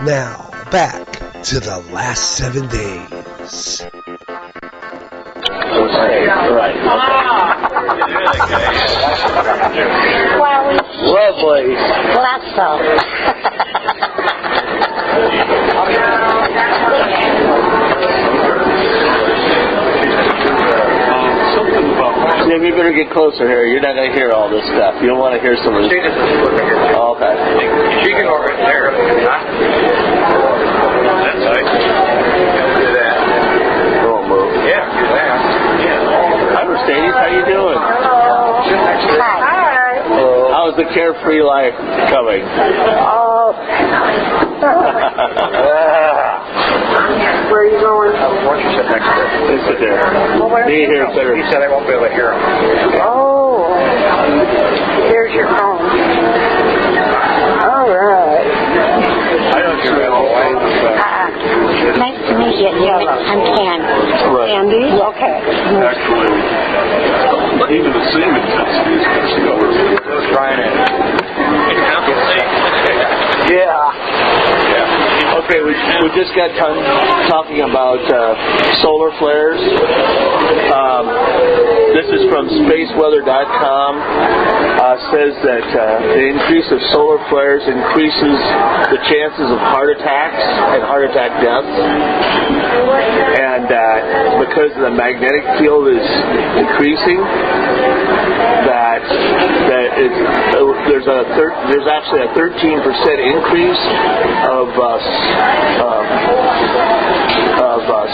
Now, back to the last 7 days. Right. Lovely. Glad so. Jim, you better get closer here. You're not going to hear all this stuff. You don't want to hear some of this. Oh, okay. She can go right there. That's nice. Do that. Don't move. Yeah, do that. Yeah. Hi, Mercedes. How you doing? Hi. How's the carefree life coming? Oh. Where are you going? Why don't you sit next to it? They sit there. Me here, better. He said I won't be able to hear him. Oh. Here's your phone. All right. I don't hear him all the way. Nice to meet you. I'm Candy. Right. Candy? Okay. Actually, even the same intensity is going to go. Let's try it. Yeah. Okay, we just got done talking about solar flares. This is from spaceweather.com. Says that the increase of solar flares increases the chances of heart attacks and heart attack deaths. And because the magnetic field is increasing, there's actually a 13% increase of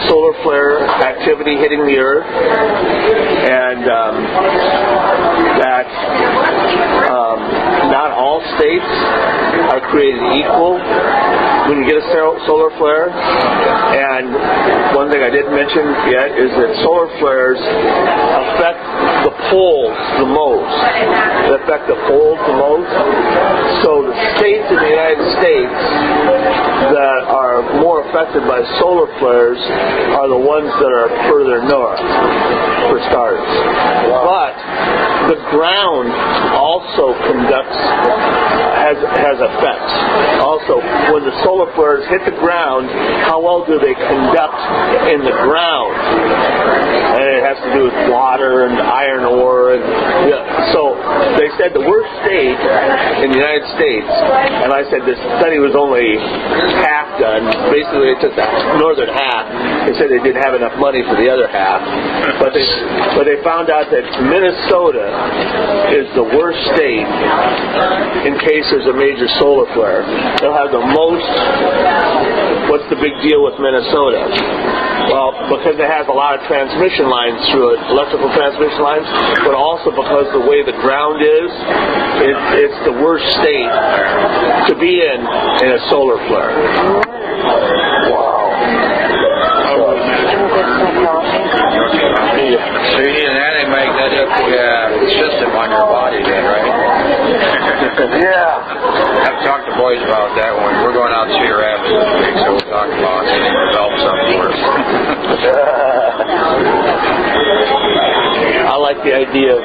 solar flare activity hitting the Earth, and that not all states are created equal when you get a solar flare. And one thing I didn't mention yet is that solar flares affect the poles the most. They affect the poles the most. So the states in the United States that are more affected by solar flares are the ones that are further north, for starters. But the ground also has effects. Also, when the solar flares hit the ground, how well do they conduct in the ground? And it has to do with water and iron ore. So they said the worst state in the United States, and I said this study was only half done. Basically, they took the northern half. They said they didn't have enough money for the other half. But they found out that Minnesota is the worst state in case there's a major solar flare. They'll have the most. What's the big deal with Minnesota? Well, because it has a lot of transmission lines through it, electrical transmission lines, but also because the way the ground is, it's the worst state to be in a solar flare. Wow. So you need an anti-magnetic system on your body then, right? Yeah. I've talked to boys about that when we're going out to Cedar Rapids this week, so we'll talk about it and develop something for us. I like the idea of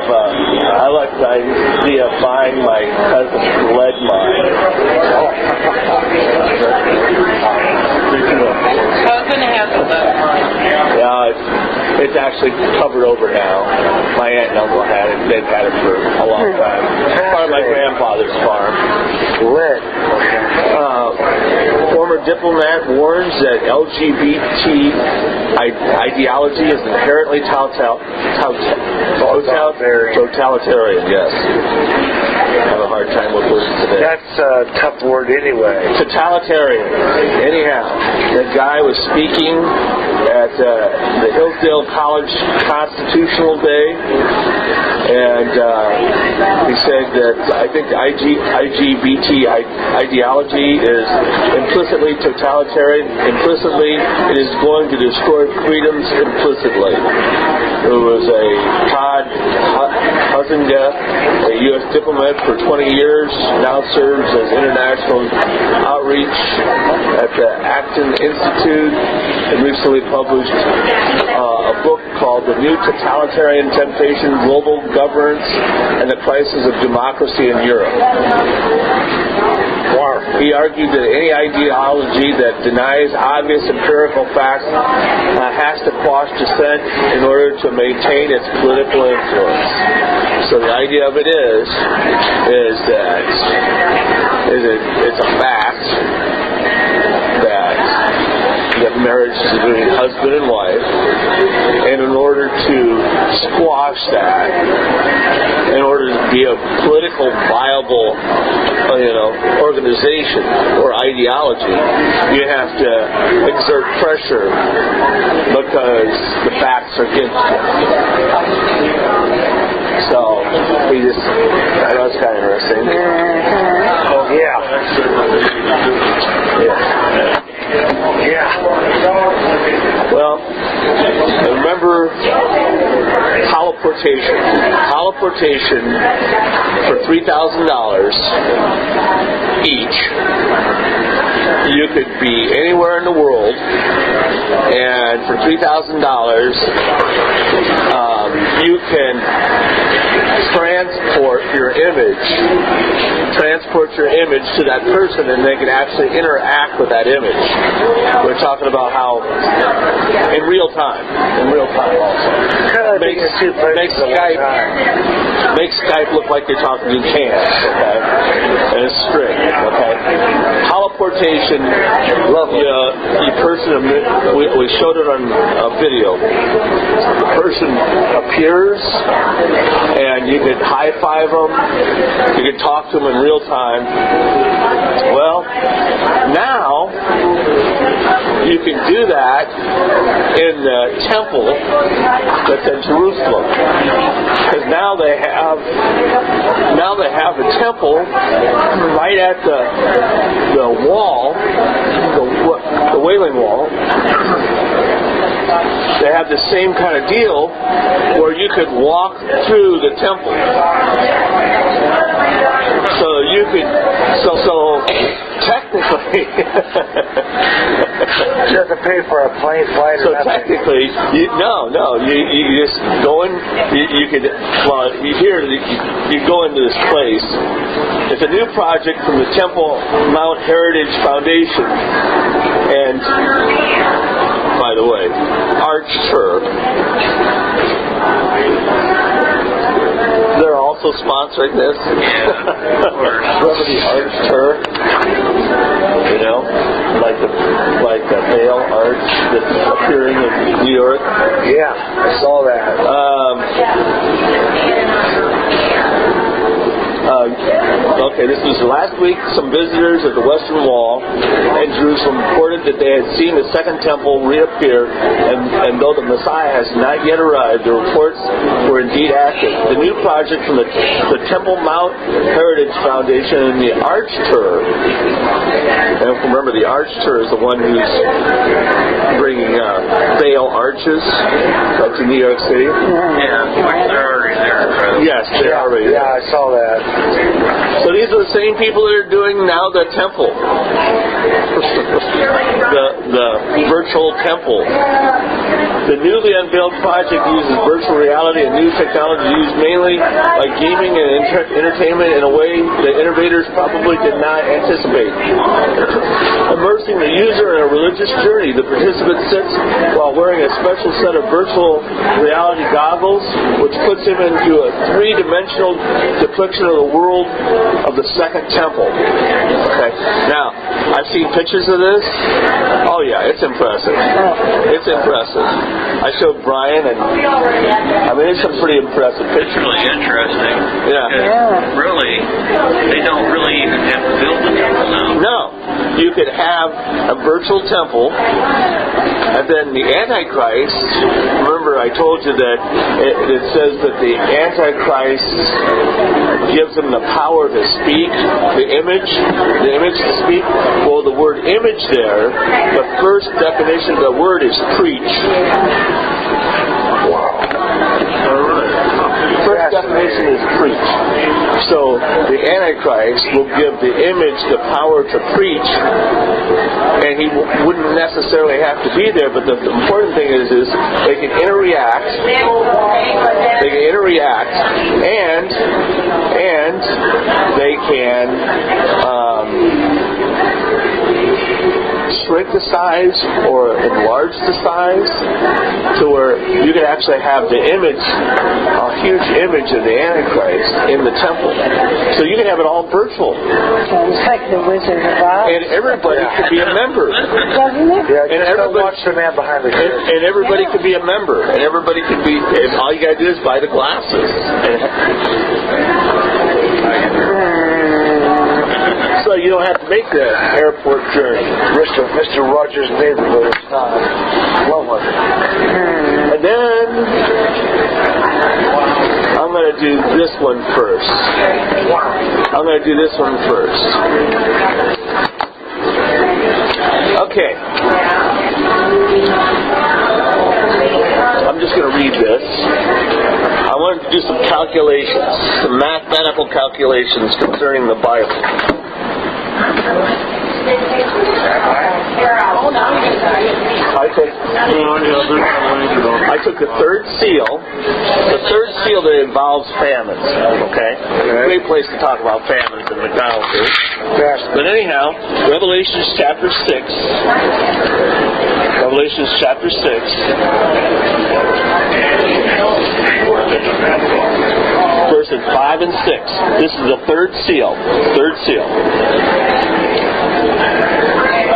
buying my cousin's lead mine. Cousin has a lead mine. Yeah, it's actually covered over now. My aunt and uncle had it. They've had it for a long time. It's part of my grandfather's farm. Lead. Former diplomat warns that LGBT ideology is inherently totalitarian. Yes. I have a hard time with words today. That's a tough word anyway. Totalitarian. Anyhow, that guy was speaking at the Hillsdale College Constitutional Day, and he said that I think LGBT ideology is implicitly totalitarian. Implicitly, it is going to destroy freedoms implicitly. There was a Todd Huizenga, a U.S. diplomat for 20 years, now serves as international outreach at the Acton Institute, and recently published a book called The New Totalitarian Temptation, Global Governance and the Crisis of Democracy in Europe. Wow. He argued that any ideology that denies obvious empirical facts has to quash dissent in order to maintain its political influence. So the idea of it is that it's a fact that marriage is between husband and wife, and in order to squash that, in order to be a political viable organization or ideology, you have to exert pressure because the facts are against you. So he just, I know it's kind of interesting. Oh yeah. Yeah. Well, remember holoportation. Holoportation for $3,000 each. You could be anywhere in the world, and for $3,000, you can transport your image to that person, and they can actually interact with that image. We're talking about how in real time also. Make Skype look like you're talking in cans, okay? And a string, okay? Holoportation, we showed it on a video. The person appears, and you could high-five them, you could talk to them in real time. Well, now you can do that in the temple that's in Jerusalem, because now they have a temple right at the wall, the Wailing Wall. They have the same kind of deal where you could walk through the temple. So you could, so technically, you have to pay for a plane flight. So technically, you just go in. You could, you go into this place. It's a new project from the Temple Mount Heritage Foundation, and by the way, Arch-Tur. They're also sponsoring this. Yeah, of course. Remember the Arch-Tur? You know, like the Vale Arch that's appearing in New York. Yeah, I saw that. Okay, this was last week. Some visitors at the Western Wall in Jerusalem reported that they had seen the Second Temple reappear, and though the Messiah has not yet arrived, the reports were indeed accurate. The new project from the Temple Mount Heritage Foundation and the Arch-Tur, and remember the Arch-Tur is the one who's bringing Vale arches up to New York City. Yeah, they're already there. Yes, they're already there. Yeah, I saw that. So these are the same people that are doing now the temple, the virtual temple. The newly unveiled project uses virtual reality and new technology used mainly by gaming and entertainment in a way that innovators probably did not anticipate. Immersing the user in a religious journey, the participant sits while wearing a special set of virtual reality goggles, which puts him into a three-dimensional depiction of the world of the Second Temple. Okay. Now, I've seen pictures of this. Oh yeah, it's impressive. It's impressive. I showed Brian, and I mean, it's some pretty impressive pictures. It's really interesting. Yeah. Really, they don't really even have to build the temple now. No. You could have a virtual temple, and then the Antichrist, remember I told you that it says that the Antichrist gives him the power to speak, the image to speak. Well, the word image there, the first definition of the word is preach. Wow. The first definition is preach. So the Antichrist will give the image the power to preach, and he wouldn't necessarily have to be there, but the important thing is they can interact, and they can shrink the size or enlarge the size to where you could actually have the image, a huge image of the Antichrist in the temple. So you can have it all virtual. Sounds like the Wizard of Oz. And everybody could be a member. Doesn't it? Yeah, And everybody, watch the man behind the curtain. and everybody could be a member. And everybody could be, and all you gotta do is buy the glasses. So you don't have to make the airport journey. Mr. Rogers' neighborhood is not lovely. And then I'm going to do this one first. Okay. I'm just going to read this. I wanted to do some calculations, some mathematical calculations concerning the Bible. I took the third seal that involves famines. Okay? Great place to talk about famines in McDonald's here. But anyhow, Revelation chapter 6. Verses 5 and 6. This is the third seal.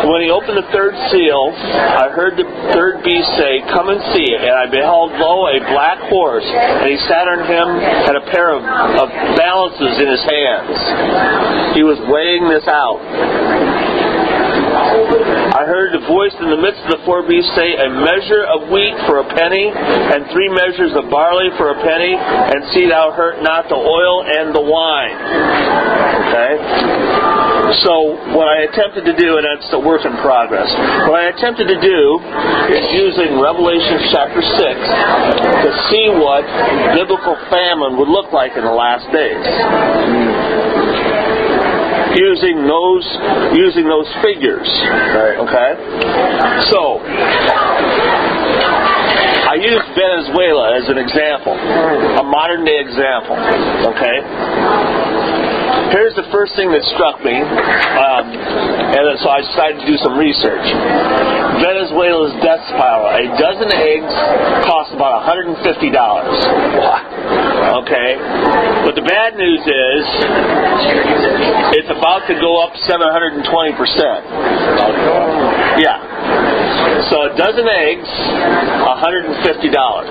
When he opened the third seal, I heard the third beast say, "Come and see." And I beheld, lo, a black horse, and he sat on him, had a pair of balances in his hands. He was weighing this out. I heard a voice in the midst of the four beasts say, "A measure of wheat for a penny, and 3 measures of barley for a penny, and see thou hurt not the oil and the wine." Okay? So what I attempted to do, and that's a work in progress, what I attempted to do is using Revelation chapter 6 to see what biblical famine would look like in the last days. Using those figures. Okay? So I used Venezuela as an example, a modern day example. Okay? Here's the first thing that struck me, and so I decided to do some research. Venezuela's death spiral. A dozen eggs cost about $150. Okay? But the bad news is, it's about to go up 720%. Yeah. So a dozen eggs, $150.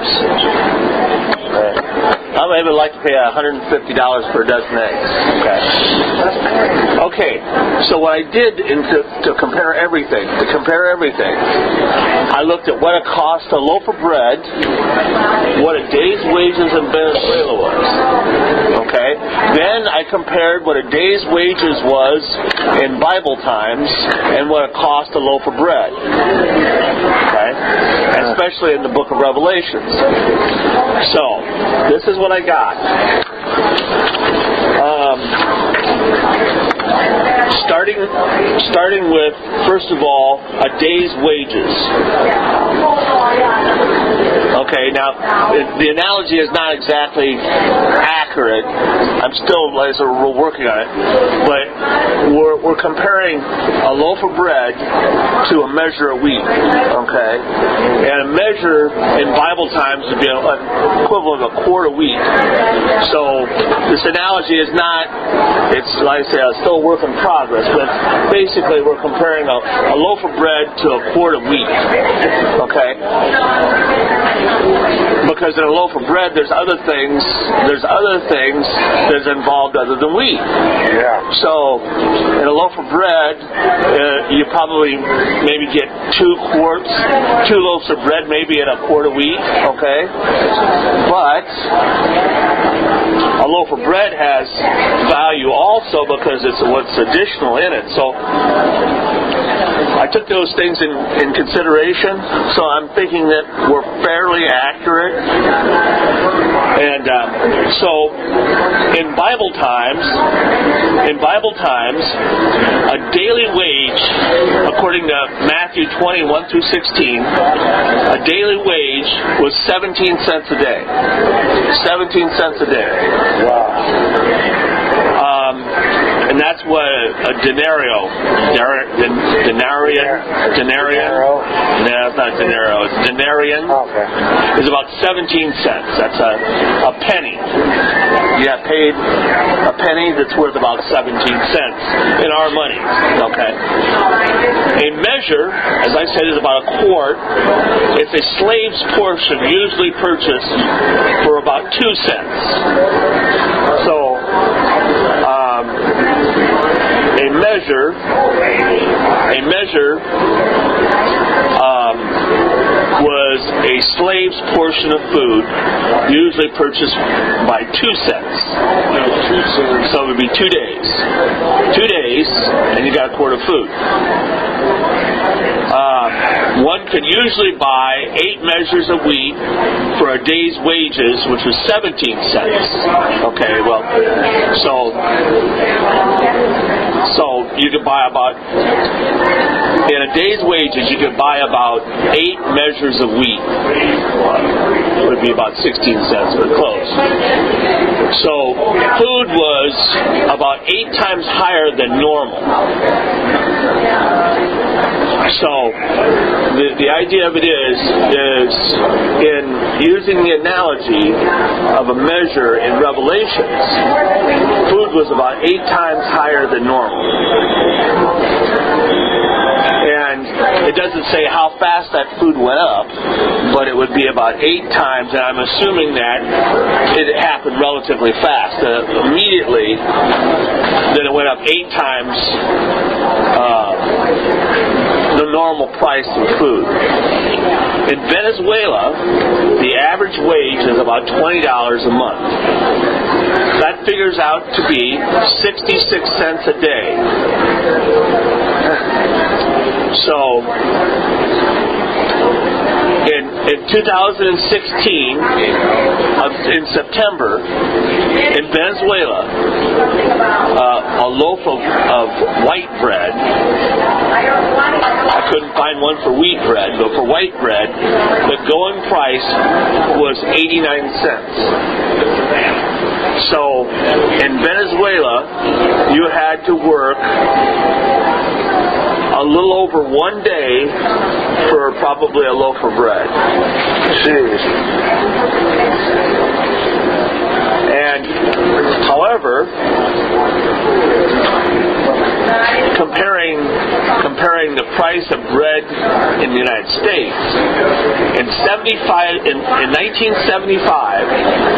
I would like to pay $150 for a dozen eggs. Okay. So what I did to compare everything, I looked at what it cost a loaf of bread, what a day's wages in Venezuela was. Okay. Then I compared what a day's wages was in Bible times and what it cost a loaf of bread. Okay. Especially in the book of Revelations. So, this is what I got. Starting with, first of all, a day's wages. Okay, now, the analogy is not exactly accurate. I'm still, we're working on it. But we're comparing a loaf of bread to a measure of wheat. Okay? And a measure in Bible times would be an equivalent of a quart of wheat. So, this analogy is not, it's like I say, still a work in progress, but basically we're comparing a loaf of bread to a quart of wheat. Okay? Because in a loaf of bread, there's other things that's involved other than wheat. Yeah. So, in a loaf of bread, you probably maybe get 2 loaves of bread, maybe at a quart of wheat. Okay. But a loaf of bread has value also because it's what's additional in it. So, I took those things in consideration, so I'm thinking that we're fairly accurate. And so, in Bible times, a daily wage, according to Matthew 20:1 through 16, a daily wage was 17 cents a day. 17 cents a day. Wow. And that's what a denario. Denarian? No, it's not denario. It's denarian. Okay. Is about 17 cents. That's a penny. You got paid a penny that's worth about 17 cents in our money. Okay. A measure, as I said, is about a quart. It's a slave's portion, usually purchased for about 2 cents. So, a measure was a slave's portion of food, usually purchased by 2 cents. So it would be 2 days. 2 days, and you got a quart of food. One could usually buy 8 measures of wheat for a day's wages, which was 17 cents. Okay, well, so you could buy about, in a day's wages, you could buy about 8 measures of wheat. It would be about 16 cents, but close. So food was about 8 times higher than normal. So the idea of it is in using the analogy of a measure in Revelations, food was about 8 times higher than normal. And it doesn't say how fast that food went up, but it would be about 8 times, and I'm assuming that it happened relatively fast. Immediately, then it went up 8 times the normal price of food. In Venezuela, the average wage is about $20 a month. That figures out to be 66 cents a day. So, in 2016, in September, in Venezuela, a loaf of white bread, I couldn't find one for wheat bread, but for white bread, the going price was 89 cents. So, in Venezuela, you had to work a little over 1 day for probably a loaf of bread. Jeez. And, however, comparing the price of bread in the United States in 1975,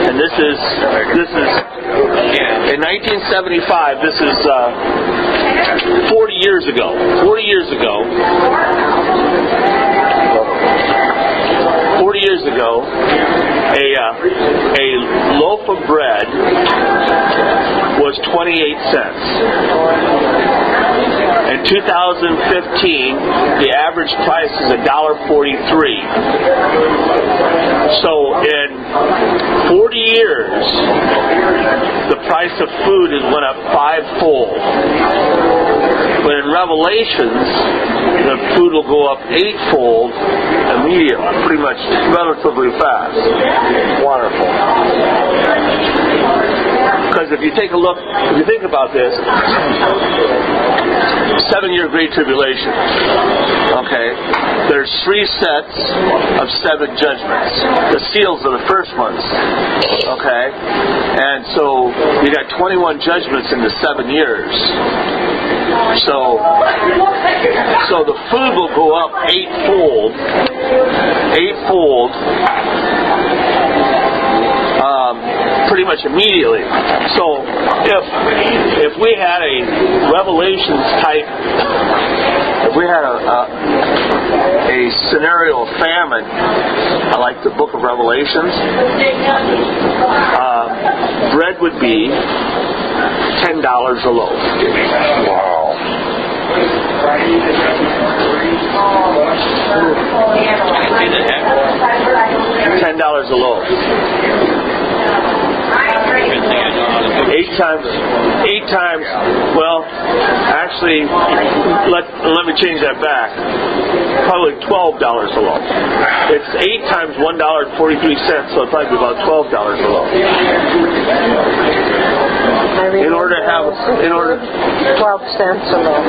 and this is in 1975. This is 40 years ago. 40 years ago, a loaf of bread was 28 cents. In 2015, the average price is $1.43. So in 40 years, the price of food has went up 5-fold. But in Revelations, the food will go up 8-fold immediately, pretty much relatively fast. Wonderful. Because if you take a look, if you think about this, 7-year Great Tribulation, okay, there's 3 sets of 7 judgments. The seals are the first ones, okay, and so you got 21 judgments in the 7 years. So the food will go up 8-fold, pretty much immediately. So if we had a Revelations type, if we had a scenario of famine, like the book of Revelations, bread would be $10 a loaf. Wow. $10 a loaf. 8 times. Well, actually, let me change that back. Probably $12 a loaf. It's 8 times $1.43, so it'd probably be about $12 a loaf. In order to have, 12 cents a loaf.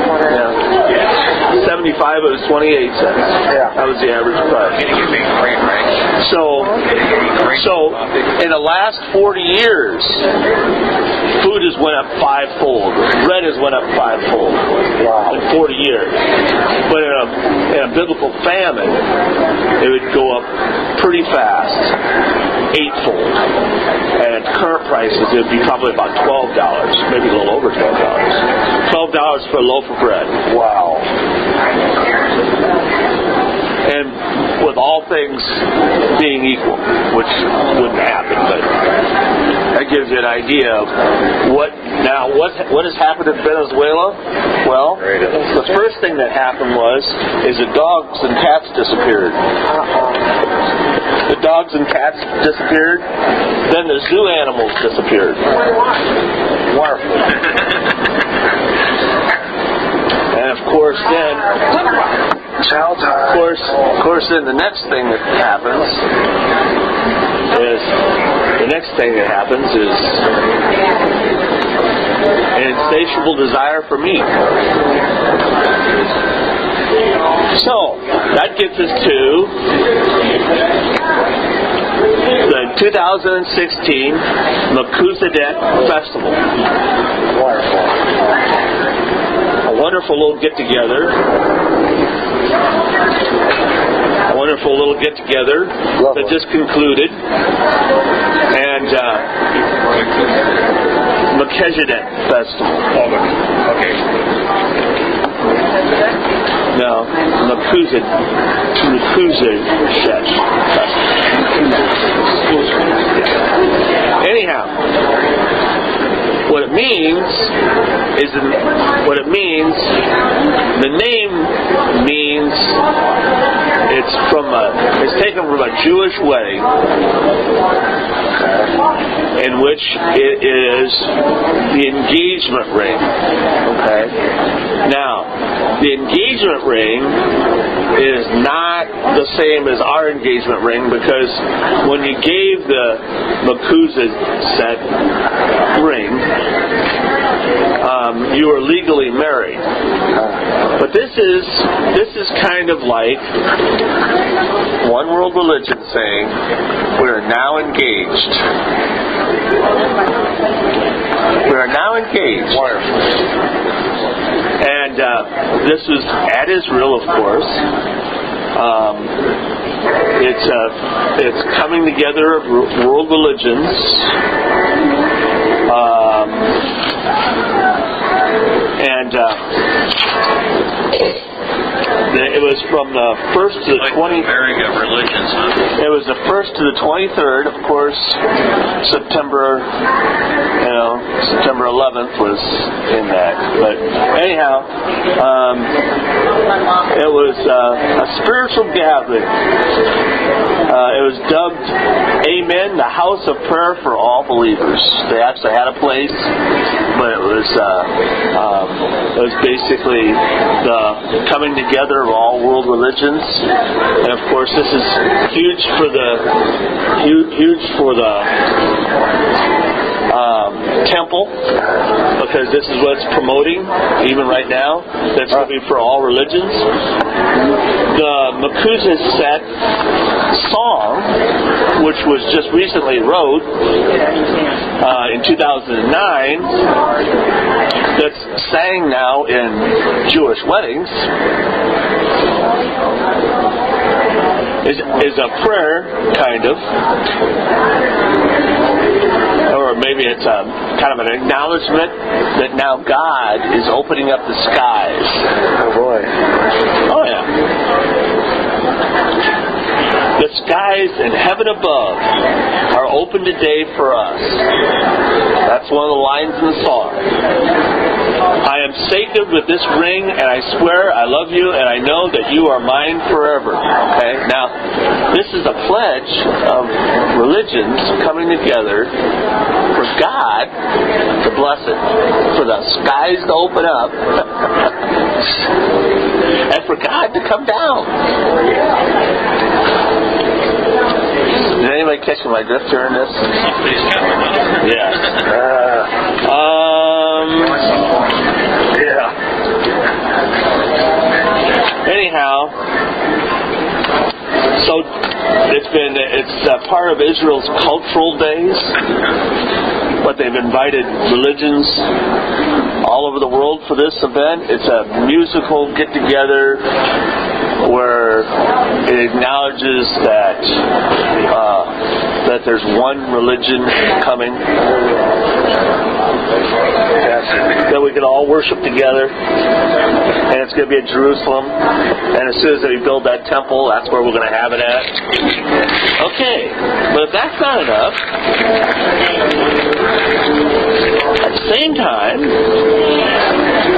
yeah, 75 it was 28 cents. Yeah. That was the average price. So in the last 40 years, food has went up fivefold. Bread has went up fivefold in 40 years. But in a biblical famine, it would go up pretty fast, eightfold. And at current prices, it would be probably about $12, maybe a little over $12. $12 for a loaf of bread. Wow. And with all things being equal, which wouldn't happen, but that gives you an idea of what has happened in Venezuela. Well, the first thing that happened is the dogs and cats disappeared. The dogs and cats disappeared. Then the zoo animals disappeared. Wonderful. And of course, then then the next thing that happens is an insatiable desire for meat. So that gets us to the 2016 Melchizedek Festival. A wonderful little get-together. That just concluded. And Melchizedek Festival. Okay. No, Melchizedek Festival. Anyhow, what it means, the name means it's taken from a Jewish wedding in which it is the engagement ring. Okay? Now, the engagement ring is not the same as our engagement ring, because when you gave the Melchizedek ring, you were legally married. But this is kind of like one world religion saying we are now engaged. We are now engaged. And this is at Israel, of course. It's coming together of world religions. It was from the 1st to the 20th. It was the 1st to the 23rd. Of course, September 11th was in that. But anyhow, it was a spiritual gathering. It was dubbed Amen, the House of Prayer for All Believers. They actually had a place, but it was basically the coming together of all world religions. And of course, this is huge for the temple, because this is what it's promoting even right now. That's going to be for all religions. The Melchizedek song, which was just recently wrote in 2009, that's sang now in Jewish weddings, is a prayer, kind of. Or maybe it's kind of an acknowledgement that now God is opening up the skies. Oh boy. Oh yeah. The skies in heaven above are open today for us. That's one of the lines in the song. I am sacred with this ring, and I swear I love you, and I know that you are mine forever. Okay? Now, this is a pledge of religions coming together for God to bless it, for the skies to open up, and for God to come down. Did anybody catch my drift during this? Yeah. Anyhow, so it's part of Israel's cultural days, but they've invited religions all over the world for this event. It's a musical get-together where it acknowledges that there's one religion coming, that we can all worship together, and it's going to be at Jerusalem, and as soon as they build that temple, that's where we're going to have it at. Okay, but if that's not enough, at the same time,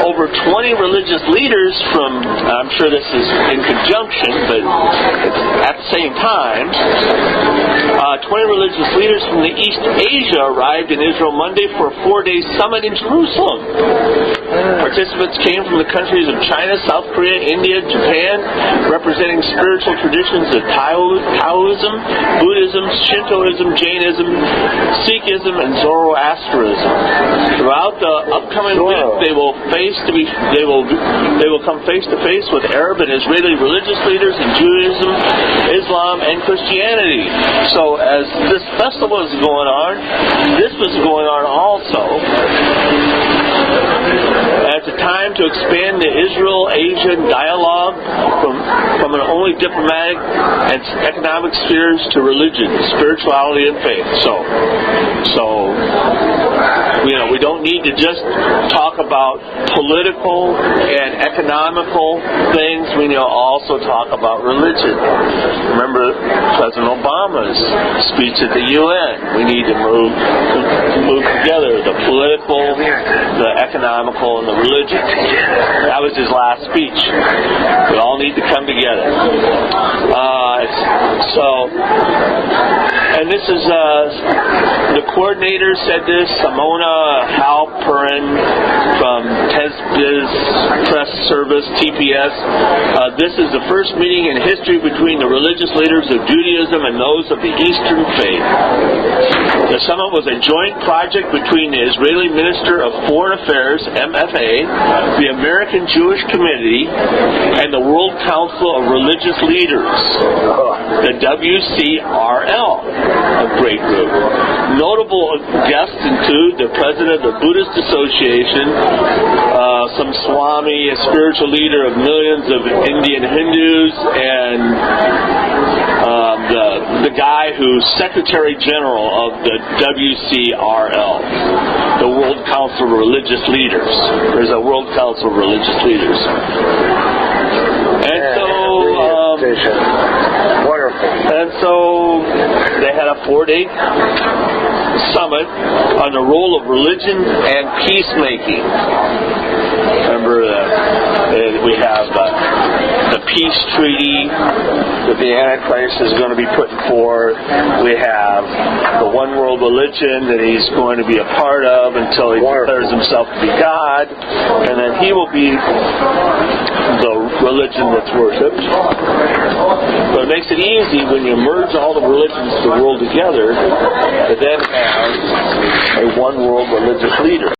over 20 religious leaders from, I'm sure this is in conjunction, but it's at the same time, 20 religious leaders from the East Asia arrived in Israel Monday for a 4-day summit in Jerusalem. Participants came from the countries of China, South Korea, India, Japan, representing spiritual traditions of Taoism, Buddhism, Shintoism, Jainism, Sikhism, and Zoroastrianism. Throughout the upcoming week, they will come face to face with Arab and Israeli religious leaders in Judaism, Islam, and Christianity. So as this festival is going on, this was going on also. It's a time to expand the Israel-Asian dialogue from an only diplomatic and economic spheres to religion, spirituality, and faith. So we don't need to just talk about political and economical things. We need to also talk about religion. Remember President Obama's speech at the UN. We need to move together the political, the economical, and the religion. That was his last speech. We all need to come together. And this is the coordinator said this, Simona Halperin from TESBIZ Press Service, TPS. This is the first meeting in history between the religious leaders of Judaism and those of the Eastern faith. The summit was a joint project between the Israeli Minister of Foreign Affairs, MFA, the American Jewish Committee, and the World Council of Religious Leaders, the WCRL, a great group. Notable guests include the president of the Buddhist Association, some Swami, a spiritual leader of millions of Indian Hindus, and the guy who's Secretary General of the WCRL, the World Council of Religious Leaders. There's a World Council of Religious Leaders. And so they had a 4-day summit on the role of religion and peacemaking. Remember, we have the peace treaty that the Antichrist is going to be putting forth. We have the one world religion that he's going to be a part of until he declares himself to be God, and then he will be the religion that's worshipped. But it makes it easy when you merge all the religions of the world together to then have a one world religious leader.